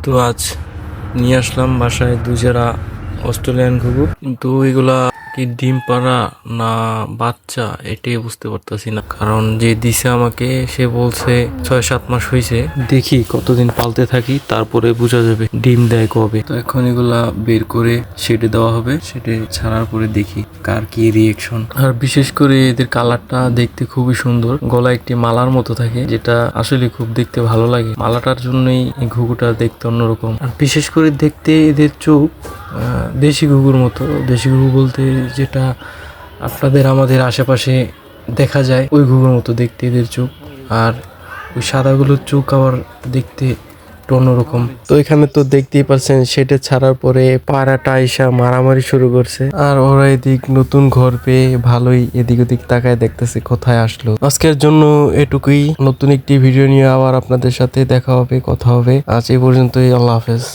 তো আজ নিয়ে আসলাম বাসায় দুই জোড়া অস্ট্রেলিয়ান ঘুঘু, কিন্তু এগুলা কি ডিম পাড়া না বাচ্চা এটাই বুঝতে পারতাছি না। কারণ যে দিছে আমাকে সে বলছে 6-7 মাস হয়েছে, দেখি কতদিন পালতে থাকি তারপরে বোঝা যাবে ডিম দেয় কবে। তো এখন এগুলা বের করে শেডে দেওয়া হবে, শেডে ছাড়ার পরে দেখি কার কি রিয়েকশন। আর বিশেষ করে এদের কালারটা দেখতে খুবই সুন্দর, গলায় একটি মালার মতো থাকে, যেটা আসলে খুব দেখতে ভালো লাগে। মালাটার জন্যই এই ঘুঘুটা দেখতে অন্যরকম। আর বিশেষ করে দেখতে এদের চোখ দেশি ঘুঘুর মতো। দেশি ঘুঘু বলতে যেটা আপনাদের আমাদের আশেপাশে দেখা যায় ওই ঘুঘুর মতো দেখতে এদের চোখ। আর ওই সাদাগুলোর চোখ আবার দেখতে একটু অন্যরকম। তো এখানে তো দেখতেই পাচ্ছেন সেটা ছাড়ার পরে পায়রাটা এসে মারামারি শুরু করছে, আর ওরা এদিক নতুন ঘর পেয়ে ভালোই এদিক ওদিক তাকায় দেখতেছে কোথায় আসলো। আজকের জন্য এটুকুই। নতুন একটি ভিডিও নিয়ে আবার আপনাদের সাথে দেখা হবে, কথা হবে। আজ এই পর্যন্তই। আল্লাহ হাফেজ।